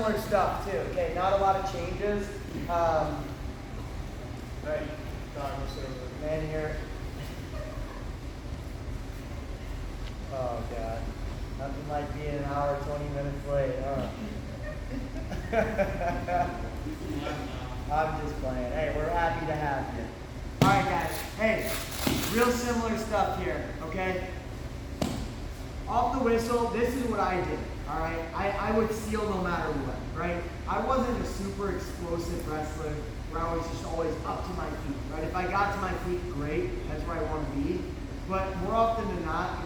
similar stuff too. Okay, not a lot of changes. Hey, Don, what's over there? Man here. Oh God, nothing like being an hour, 20 minutes late, huh? I'm just playing. Hey, we're happy to have you. All right, guys. Hey, real similar stuff here, okay? Off the whistle, this is what I did, all right? I would seal no matter what, right? I wasn't a super explosive wrestler where I was just always up to my feet, right? If I got to my feet, great. That's where I want to be. But more often than not,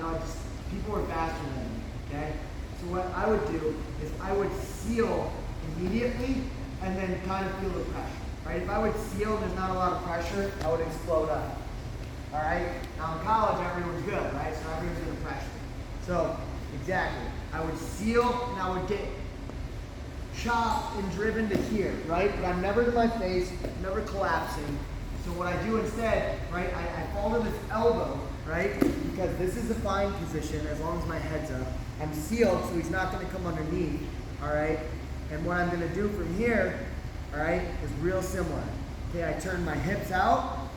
people were faster than me, okay? So what I would do is I would seal immediately and then kind of feel the pressure, right? If I would seal and there's not a lot of pressure, I would explode up, all right? Now in college, everyone's good, right? So everyone's going to pressure. So, exactly. I would seal and I would get chopped and driven to here, right? But I'm never to my face, never collapsing. So what I do instead, right, I fall to this elbow, right? Because this is a fine position as long as my head's up. I'm sealed, so he's not going to come underneath, all right? And what I'm going to do from here, all right, is real similar. Okay, I turn my hips out.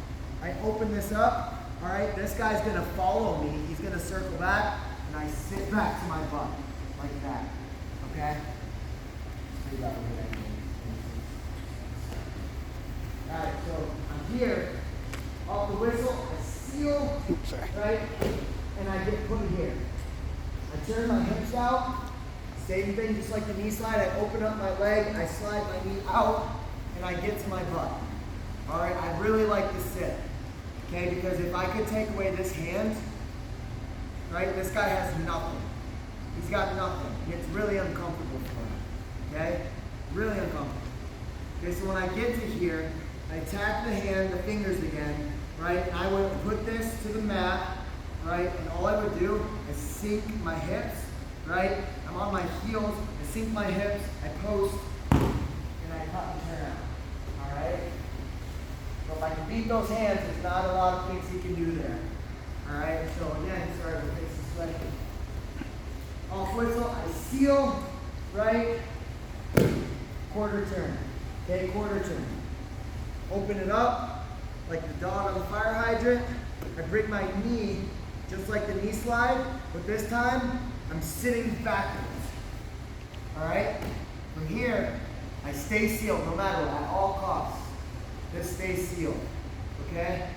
I open this up, all right? This guy's going to follow me. He's going to circle back, and I sit back to my butt like that, okay? All right, so I'm here, off the whistle, I seal, right, and I get put here. I turn my hips out, same thing, just like the knee slide, I open up my leg, I slide my knee out, and I get to my butt. All right, I really like to sit, okay, because if I could take away this hand, right, this guy has nothing. He's got nothing. It's really uncomfortable for him, okay? Really uncomfortable. Okay, so when I get to here, I tap the hand, the fingers again, right? And I would put this to the mat, right? And all I would do is sink my hips, right? I'm on my heels, I sink my hips, I post, and I cut and turn out, all right? So if I can beat those hands, there's not a lot of things he can do there, all right? So again, sorry to fix this way. Off whistle, I seal, right? Quarter turn, okay, quarter turn. Open it up, like the dog on the fire hydrant. I bring my knee, just like the knee slide, but this time, I'm sitting backwards. All right? From here, I stay sealed no matter what, at all costs. This stays sealed, okay?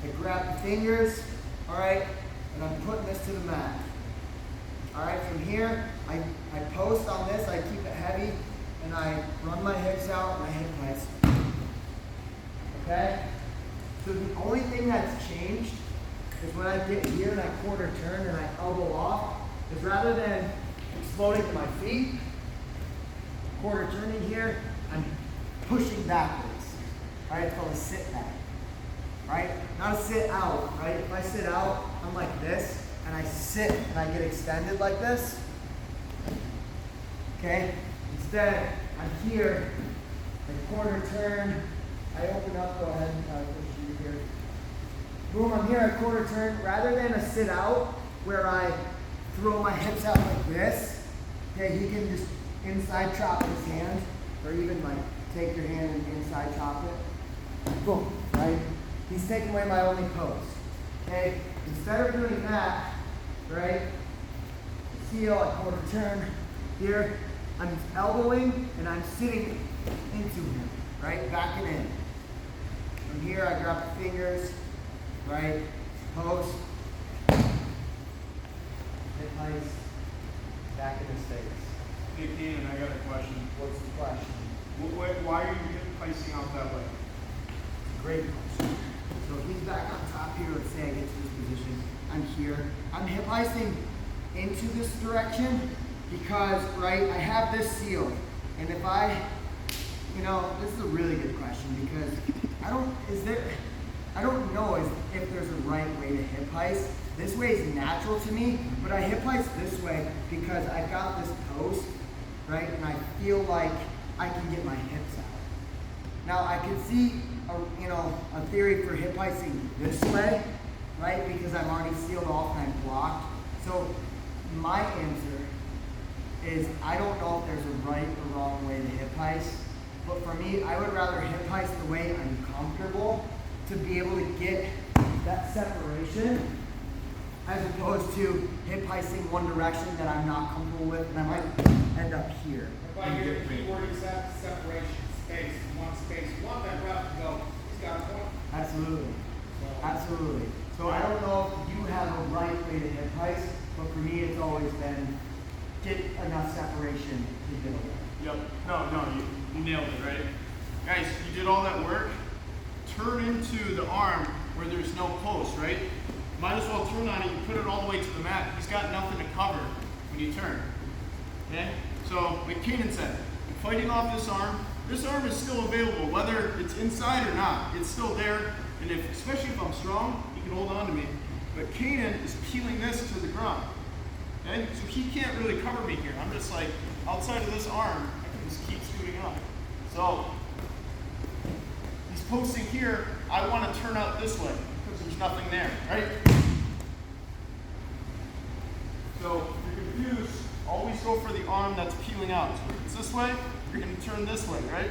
I grab the fingers, all right, and I'm putting this to the mat. All right, from here, I post on this, I keep it heavy, and I run my hips out, my hip heights. Okay? So the only thing that's changed is when I get here and I quarter turn and I elbow off, is rather than exploding to my feet, quarter turning here, I'm pushing backwards. All right, it's called a sit back. Right? Not a sit out, right? If I sit out, I'm like this, and I sit and I get extended like this. Okay? Instead, I'm here, I quarter turn, I open up, go ahead and push you here. Boom, I'm here, I quarter turn. Rather than a sit out, where I throw my hips out like this, okay, you can just inside chop his hand, or even like take your hand and inside chop it. Boom, right? He's taking away my only pose. Okay? Instead of doing that, right? Seal, I quarter turn. Here, I'm elbowing and I'm sitting into him, right? Backing in. From here, I grab the fingers, right? Post. Hip heights. Back in his face. Hey, Kanen, I got a question. What's the question? Why are you placing out that way? Great question. So if he's back on top here, let's say I get to this position, I'm here. I'm hip heisting into this direction because, right, I have this sealed. And if I, this is a really good question because I don't know if there's a right way to hip heist. This way is natural to me, but I hip heist this way because I've got this post, right, and I feel like I can get my hips out. Now I can see a theory for hip heisting this way, right? Because I'm already sealed off and I'm blocked. So my answer is I don't know if there's a right or wrong way to hip heist, but for me, I would rather hip heist the way I'm comfortable to be able to get that separation as opposed to hip heisting one direction that I'm not comfortable with and I might end up here. If I hear the keyword is that separation, space, one space, you want that rep to go, he's got a point. Absolutely. Absolutely. So I don't know if you have a right way to hip heist, but for me it's always been get enough separation to get away. Yep. No, you nailed it, right? Guys, you did all that work. Turn into the arm where there's no post, right? Might as well turn on it. You put it all the way to the mat. He's got nothing to cover when you turn. Okay? So, like Kanen said, fighting off this arm is still available, whether it's inside or not. It's still there, and especially if I'm strong, he can hold on to me. But Kanen is peeling this to the ground. Okay? So he can't really cover me here. I'm just like, outside of this arm, I can just keep scooting up. So, he's posting here, I want to turn out this way, because there's nothing there, right? So, if you're confused, always go for the arm that's peeling out. So if it's this way, you're going to turn this way, right?